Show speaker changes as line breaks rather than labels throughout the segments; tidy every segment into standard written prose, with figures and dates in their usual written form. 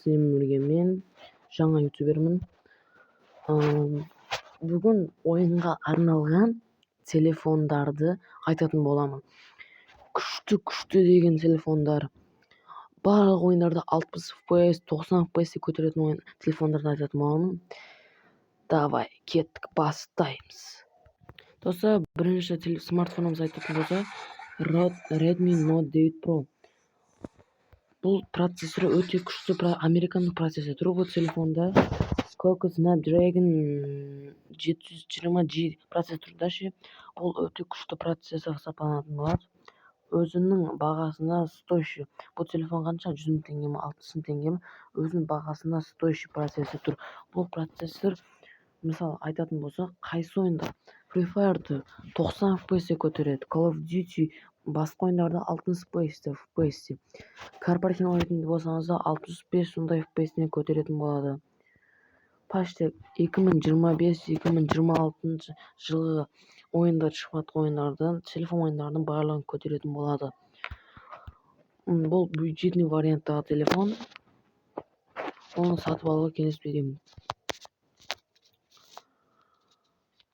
сиздер менен мен жаңа ютубермин. Бүгүн оюнга арналган телефондарды айтатын боламын. Күчтүү деген телефондар. Барлык оюндарды 60 FPS, 90 FPS көтөрөтүн оюн телефондарды айтатын боламын. Давай, кеттик, баштайбыз. Достор, биринчи смартфонумду айтатын болсок, Redmi Note 9 Pro. Бул процессору өтө күчтүү, американдык процессор. Бул телефонда Qualcomm Snapdragon 720G процессордаши. Бул өтө күчтүү процессор сапаланатын болот. Өзүнүн багасына стоящий. Бул телефон канча? 100 000 теңгеме, 60 000 теңгеме. Өзүнүн багасына стоящий процессор. Бул процессор, мисалы айтатын болсок, кайсы оюнда Free Fire'ды 90 FPS көтөрөт, Call of Duty башка оюндарды 60 FPS. Корпоративный оюн болсоңуздар 65 ушундай FPS көтөрөтүн болот. Почти 2025-2026 жылы оюндар чыгып аткан оюндардын, телефон оюндардын баардыгын көтөрөтүн болот. Бул бюджетный варианттагы телефон. Onu сатып алууга кеңеш берем.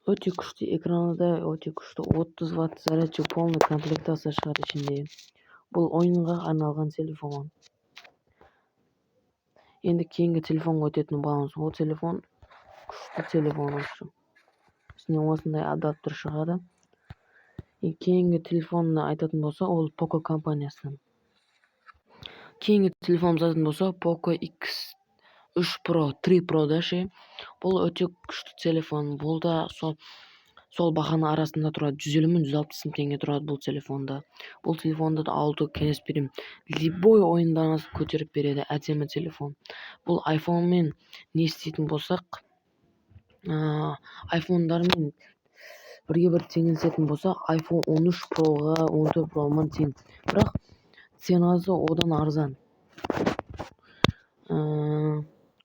Өтө күчтүү экраны да, өтө күчтүү 30 Вт зарядчы, полный комплектация чыгат ичинде. Бул оюнга арналган телефон. Эndi кийинки телефонго өтөтүн болобуз. Бул телефон күчтүү телефон ушу. Ичинен осундай адаптер чыгат. Кийинки телефонду айтатын болсок, бул Poco компаниясы. Кийинки телефонду айтатын болсок, Poco X3 Pro, 3 Pro даши. Бул өтө күчтүү телефон. Бул да сол баханын арасында турат. 150 000, 160 000 теңге турат бул телефонда. Бул телефонду алууга кеңеш берем. Любой оюндарыңызды көтөрүп берет, адеми телефон. Бул iPhone менен не істейтін болсақ, iPhone'дар менен бирге-бир теңелтетін болсақ, iPhone 13 Pro'га, 14 Pro'га тең. Бирок ценасы одан арзан.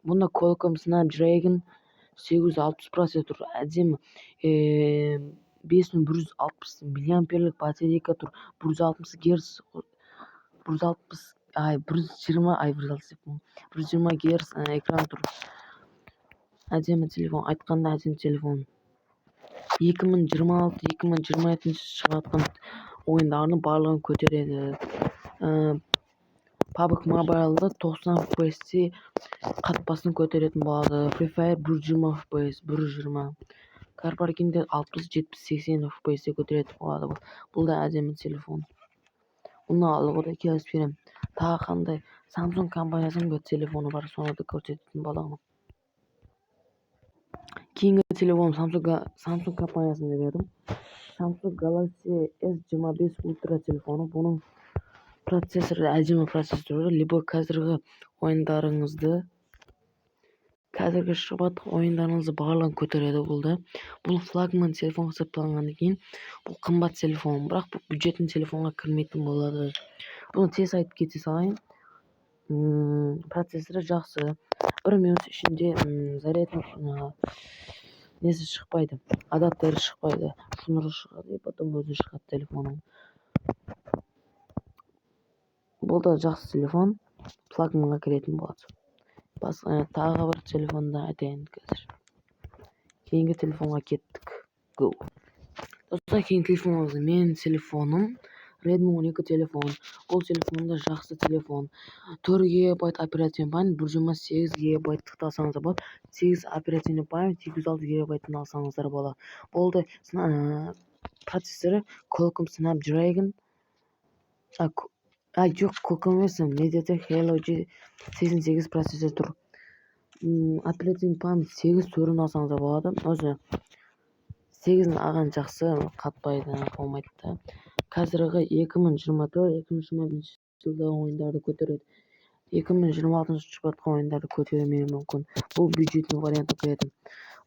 Бунда Qualcomm Snapdragon 860 процессор, адеми 5160 мАh батарейка тур, 160 Гц, 120 Гц экран тур. Адеми телефон, айтканда адеми телефон. 2026-2027 чыгып аткан оюндардын баардыгын көтөрөт. PUBG Mobile'da 90 FPS катпасын көтөрөтүн болот. Free Fire 120 FPS, 120. Корпоративде 60, 70, 80 FPS көтөрөтүн болот. Бул да адеми телефон. Муну алууга да кеңеш берем. Тагы кандай Samsung компаниясынын телефону бар, сону да көрсөтөтүн болом. Кийинки телефон Samsung компаниясында бердим. Samsung Galaxy S25 Ultra телефону. Бунун процессору адеми процессор. Либо казыркы оюндарыңызды, казыркы чыгып аткан оюндарыңызды баардыгын көтөрөт бул да. Бул флагман телефон сатылгандан кийин бул кымбат телефон, бирок бул бюджетный телефонго кирмейтин болот. Буну тез айтып кете салайын. Процессору жакшы. 1 минут ичинде заряд неси чыкпайды, адаптери чыкпайды. Шнуру чыгат, и потом өзү чыгат телефонун. Бул да жакшы телефон, флагманга киретін болот. Тагы бир телефонду айтайын қазір. Кийинки телефонго кеттик. Go. Достор, кийинки телефонубуз менин телефонум Redmi 12 телефон. Бул телефонда жакшы телефон. 4 ГБ оперативный память, 128 ГБ алсаңыздар болот. 8 оперативный память, 206 ГБ алсаңыздар болот. Болду. Процессору Qualcomm Snapdragon. Жок, Qualcomm эмес, MediaTek Helio G88 процессор тур. Оперативный память 8 төрүн алсаңыздар болот. Өзү 8 аган жакшы, катпайды, болмойт да. Казыркы 2024-2025 жылдагы оюндарды көтөрөт. 2026 чыгып аткан оюндарды көтөрмөй мүмкүн. Бул бюджетный вариантка кирет.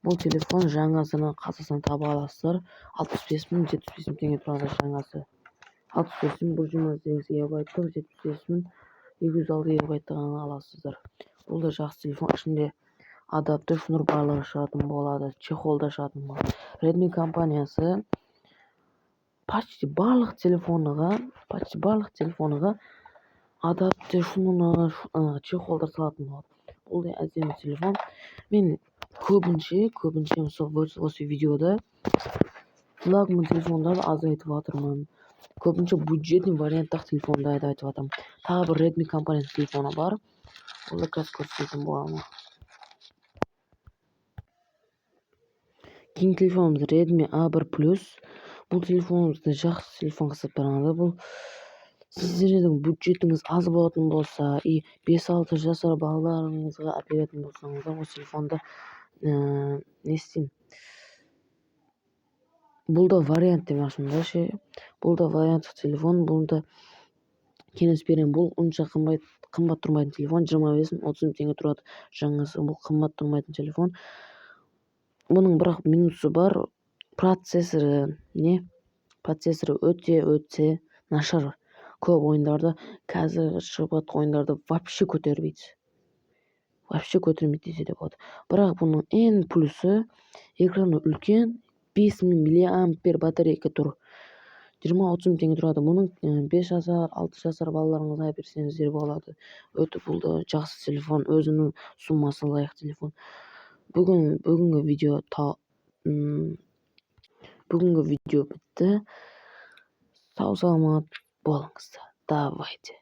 Бул телефон жаңасынын кассасынан таба аласыздар. 65 000, 75 000 теңге турат жаңасы. 65 000 128 ГБ, 75 000 206 ГБ аласыздар. Бул да жакшы телефон. Ичинде адаптер, шнур баардыгы чыгатын болот. Чехол да чыгатын болот. Redmi компаниясы почти барлык телефонуга адаптер чехолдор салатын болот. Бул да әдемі телефон. Мен көбінше мысалы осы видеода флагман телефондарды аз айтып жатырмын. Көбінше бюджетный варианттағы телефондарды айтып жатырмын. Тағы бір Redmi компаниясының телефоны бар. Ол да қазір көрсететін боламын. Кейінгі телефонымыз Redmi A1 Plus. Бұл телефонымызды жақсы телефонға сатпағанда, бұл сіздердің бюджетіңіз аз болатын болса, 5-6 жасар балаларыңызға әперетін болсаңыздар, осы телефонды не істейін? Бұл да вариант демекшімін да ше. Бұл да варианттық телефон, бұл да кеңес беремін. Бұл онша қымбат тұрмайтын телефон, 25-30 мың теңге тұрады жаңасы. Бұл қымбат тұрмайтын телефон. Бұның бірақ минусы бар. Процессоры өте нашар. Көп ойындарды, қазір шығып жатқан ойындарды вообще көтермейді десе де болады. Бірақ бұның ең плюсы, экраны үлкен, 5000 мАh батарейка тұр. 20-30 мың теңге тұрады. Бұның 5 жасар, 6 жасар балаларыңызға берсеңіздер болады. Өте бұл да жақсы телефон, өзінің суммасы лайық телефон. Бүгінгі видео бітті. Сау саламат болыңыздар. Давайте.